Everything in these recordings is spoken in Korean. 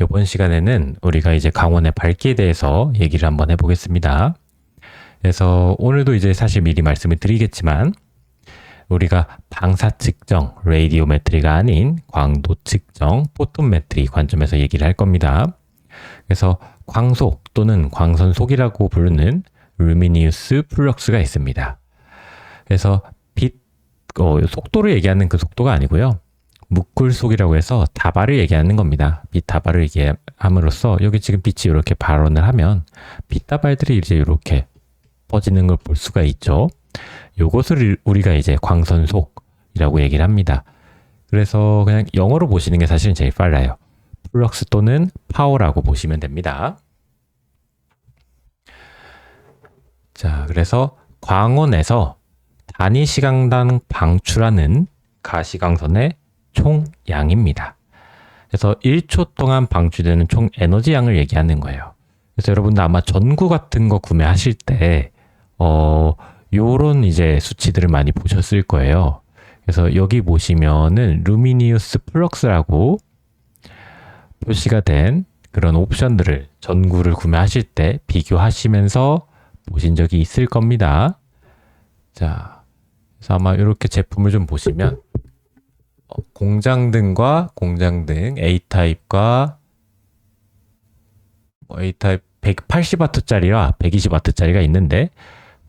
이번 시간에는 우리가 이제 광원의 밝기에 대해서 얘기를 한번 해보겠습니다. 그래서 오늘도 이제 사실 미리 말씀을 드리겠지만 우리가 방사 측정, 레이디오메트리가 아닌 광도 측정, 포톤메트리 관점에서 얘기를 할 겁니다. 그래서 광속 또는 광선속이라고 부르는 루미니우스 플럭스가 있습니다. 그래서 속도를 얘기하는 그 속도가 아니고요. 무쿨속이라고 해서 다발을 얘기하는 겁니다. 빛 다발을 얘기함으로써 여기 지금 빛이 이렇게 발원을 하면 빛 다발들이 이제 이렇게 퍼지는 걸 볼 수가 있죠. 요것을 우리가 이제 광선속이라고 얘기를 합니다. 그래서 그냥 영어로 보시는 게 사실은 제일 빨라요. 플럭스 또는 파워라고 보시면 됩니다. 자, 그래서 광원에서 단위 시간당 방출하는 가시광선의 총 양입니다. 그래서 1초 동안 방출되는 총 에너지 양을 얘기하는 거예요. 그래서 여러분들 아마 전구 같은 거 구매하실 때 요런 이제 수치들을 많이 보셨을 거예요. 그래서 여기 보시면은 루미니우스 플럭스라고 표시가 된 그런 옵션들을 전구를 구매하실 때 비교하시면서 보신 적이 있을 겁니다. 자, 그래서 아마 이렇게 제품을 좀 보시면 공장등과 공장등 A타입과 A타입 180W짜리와 120W짜리가 있는데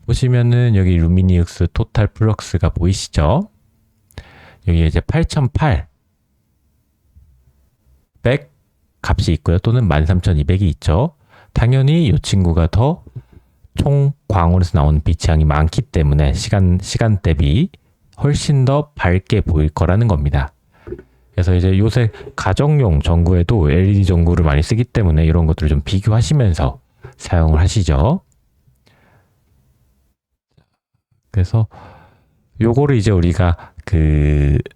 보시면은 여기 루미니우스 토탈 플럭스가 보이시죠? 여기 이제 8800 값이 있고요. 또는 13200이 있죠. 당연히 이 친구가 더 총 광원에서 나오는 빛의 양이 많기 때문에 시간 대비 훨씬 더 밝게 보일 거라는 겁니다. 그래서 이제 요새 가정용 전구에도 LED 전구를 많이 쓰기 때문에 이런 것들을 좀 비교하시면서 사용을 하시죠. 그래서 요거를 이제 우리가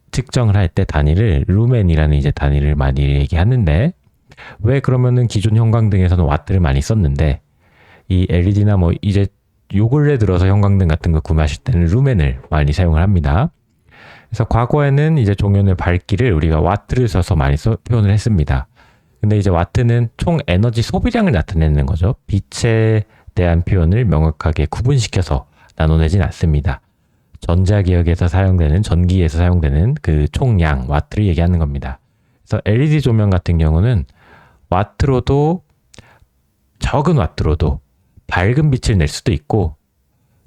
측정을 할 때 단위를 루멘이라는 이제 단위를 많이 얘기하는데 왜 그러면은 기존 형광등에서는 와트를 많이 썼는데 이 LED나 뭐 이제 요 근래 들어서 형광등 같은 거 구매하실 때는 루멘을 많이 사용을 합니다. 그래서 과거에는 이제 종현의 밝기를 우리가 와트를 써서 많이 표현을 했습니다. 근데 이제 와트는 총 에너지 소비량을 나타내는 거죠. 빛에 대한 표현을 명확하게 구분시켜서 나눠내진 않습니다. 전자기역에서 사용되는, 전기에서 사용되는 그 총량, 와트를 얘기하는 겁니다. 그래서 LED 조명 같은 경우는 와트로도, 적은 와트로도 밝은 빛을 낼 수도 있고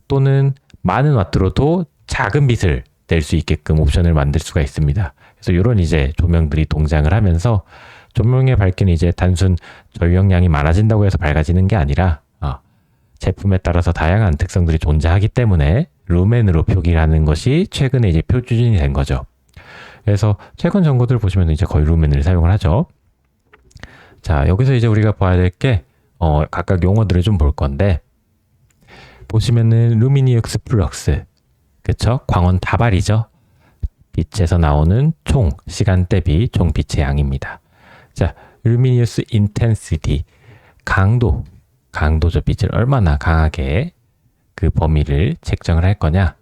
또는 많은 와트로도 작은 빛을 낼 수 있게끔 옵션을 만들 수가 있습니다. 그래서 이런 이제 조명들이 동작을 하면서 조명의 밝기는 이제 단순 전력량이 많아진다고 해서 밝아지는 게 아니라 제품에 따라서 다양한 특성들이 존재하기 때문에 루멘으로 표기하는 것이 최근에 이제 표준이 된 거죠. 그래서 최근 전구들 보시면 이제 거의 루멘을 사용을 하죠. 자, 여기서 이제 우리가 봐야 될 게 각각 용어들을 좀 볼 건데 보시면은 루미니우스 플럭스, 그쵸? 광원 다발이죠. 빛에서 나오는 총 시간 대비 총 빛의 양입니다. 자, 루미니우스 인텐시티, 강도죠. 빛을 얼마나 강하게 그 범위를 측정을 할 거냐.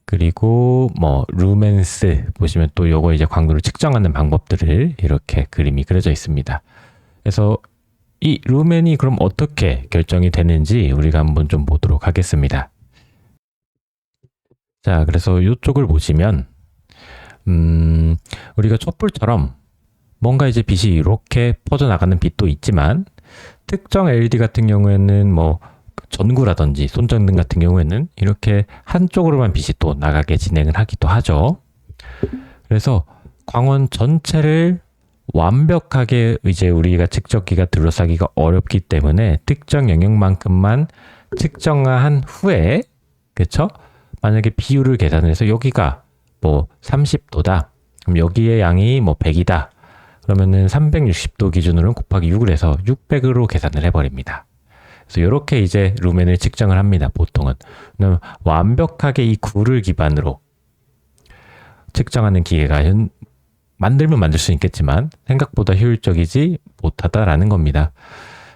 그리고 뭐 루멘스 보시면 또 요거 이제 광도를 측정하는 방법들을 이렇게 그림이 그려져 있습니다. 그래서 이 루멘이 그럼 어떻게 결정이 되는지 우리가 한번 좀 보도록 하겠습니다. 자, 그래서 이쪽을 보시면 우리가 촛불처럼 뭔가 이제 빛이 이렇게 퍼져나가는 빛도 있지만 특정 LED 같은 경우에는 뭐 전구라든지 손전등 같은 경우에는 이렇게 한쪽으로만 빛이 또 나가게 진행을 하기도 하죠. 그래서 광원 전체를 완벽하게 이제 우리가 측정기가 둘러싸기가 어렵기 때문에 특정 영역만큼만 측정한 후에, 그쵸? 만약에 비율을 계산해서 여기가 뭐 30도다. 그럼 여기의 양이 뭐 100이다. 그러면은 360도 기준으로 곱하기 6을 해서 600으로 계산을 해버립니다. 그래서 이렇게 이제 루멘을 측정을 합니다. 보통은. 왜냐면 완벽하게 이 구를 기반으로 측정하는 기계가 만들면 만들 수 있겠지만 생각보다 효율적이지 못하다라는 겁니다.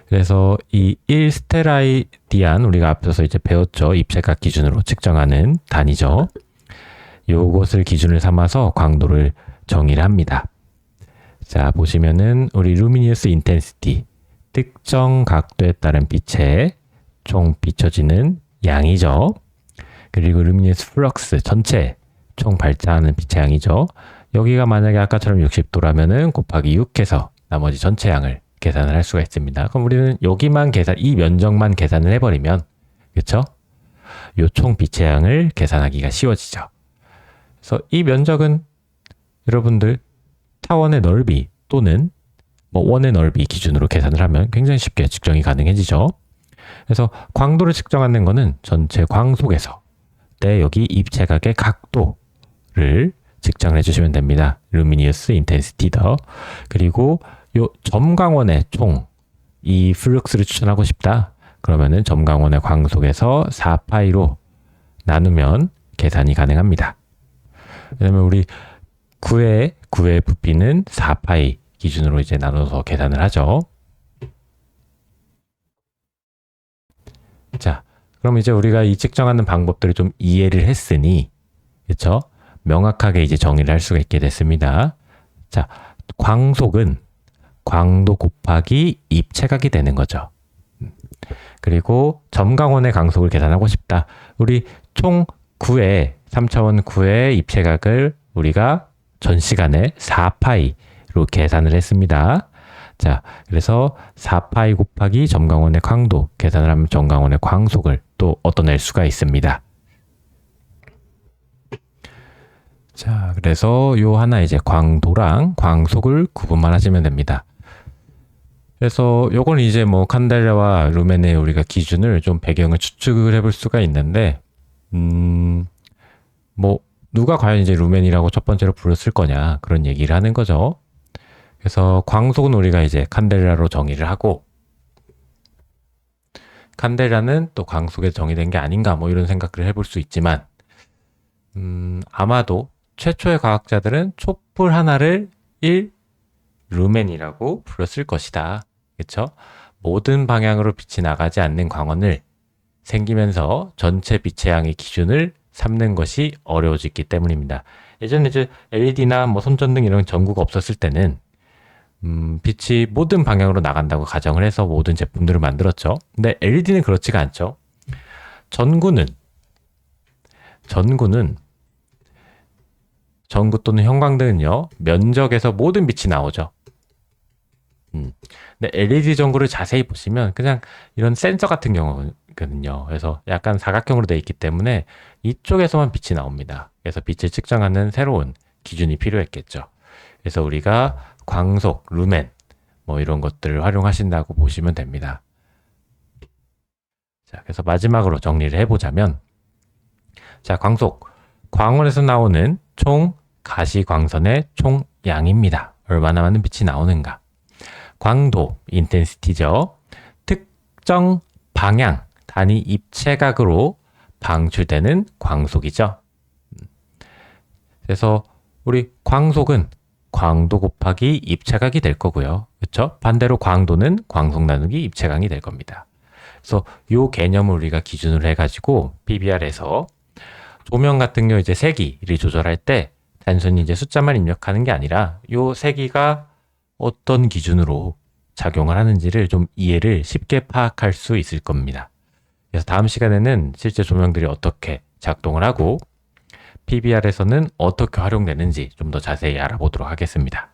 그래서 이 1스테라디안 우리가 앞서서 이제 배웠죠. 입체각 기준으로 측정하는 단위죠. 요것을 기준을 삼아서 광도를 정의를 합니다. 자, 보시면은 우리 루미니어스 인텐시티, 특정 각도에 따른 빛의 총 비춰지는 양이죠. 그리고 루미니어스 플럭스, 전체 총 발자하는 빛의 양이죠. 여기가 만약에 아까처럼 60도라면은 곱하기 6해서 나머지 전체 양을 계산을 할 수가 있습니다. 그럼 우리는 여기만 이 면적만 계산을 해버리면, 그쵸? 요 총 빛의 양을 계산하기가 쉬워지죠. 그래서 이 면적은 여러분들 타원의 넓이 또는 뭐 원의 넓이 기준으로 계산을 하면 굉장히 쉽게 측정이 가능해지죠. 그래서 광도를 측정하는 거는 전체 광속에서 여기 입체각의 각도를 측정을 해주시면 됩니다. 루미니어스 인텐시티더. 그리고 요 점광원의 총 이 플럭스를 추천하고 싶다. 그러면은 점광원의 광속에서 4파이로 나누면 계산이 가능합니다. 왜냐면 우리 9의 부피는 4파이 기준으로 이제 나눠서 계산을 하죠. 자, 그럼 이제 우리가 이 측정하는 방법들을 좀 이해를 했으니, 그쵸? 명확하게 이제 정의를 할 수가 있게 됐습니다. 자, 광속은 광도 곱하기 입체각이 되는 거죠. 그리고 점광원의 광속을 계산하고 싶다. 우리 총 3차원 9의 입체각을 우리가 전 시간에 4파이로 계산을 했습니다. 자, 그래서 4파이 곱하기 점광원의 광도 계산을 하면 점광원의 광속을 또 얻어낼 수가 있습니다. 자, 그래서 요 하나 이제 광도랑 광속을 구분만 하시면 됩니다. 그래서 요건 이제 뭐 칸델라와 루멘의 우리가 기준을 좀 배경을 추측을 해볼 수가 있는데, 뭐 누가 과연 이제 루멘이라고 첫 번째로 불렀을 거냐 그런 얘기를 하는 거죠. 그래서 광속은 우리가 이제 칸델라로 정의를 하고, 칸델라는 또 광속에 정의된 게 아닌가 뭐 이런 생각을 해볼 수 있지만, 아마도 최초의 과학자들은 촛불 하나를 1 루멘이라고 불렀을 것이다. 그쵸? 모든 방향으로 빛이 나가지 않는 광원을 생기면서 전체 빛의 양의 기준을 삼는 것이 어려워졌기 때문입니다. 예전에 이제 LED나 뭐 손전등 이런 전구가 없었을 때는 빛이 모든 방향으로 나간다고 가정을 해서 모든 제품들을 만들었죠. 근데 LED는 그렇지가 않죠. 전구 또는 형광등은요, 면적에서 모든 빛이 나오죠. 근데 LED 전구를 자세히 보시면 그냥 이런 센서 같은 경우거든요. 그래서 약간 사각형으로 되어 있기 때문에 이쪽에서만 빛이 나옵니다. 그래서 빛을 측정하는 새로운 기준이 필요했겠죠. 그래서 우리가 광속, 루멘 뭐 이런 것들을 활용하신다고 보시면 됩니다. 자, 그래서 마지막으로 정리를 해보자면, 자, 광속, 광원에서 나오는 총 가시광선의 총 양입니다. 얼마나 많은 빛이 나오는가. 광도, 인텐시티죠. 특정 방향, 단위 입체각으로 방출되는 광속이죠. 그래서 우리 광속은 광도 곱하기 입체각이 될 거고요. 그렇죠? 반대로 광도는 광속 나누기 입체각이 될 겁니다. 그래서 이 개념을 우리가 기준으로 해가지고 PBR에서 조명 같은 경우 이제 세기를 조절할 때 단순히 이제 숫자만 입력하는 게 아니라 이 세기가 어떤 기준으로 작용을 하는지를 좀 이해를 쉽게 파악할 수 있을 겁니다. 그래서 다음 시간에는 실제 조명들이 어떻게 작동을 하고 PBR에서는 어떻게 활용되는지 좀 더 자세히 알아보도록 하겠습니다.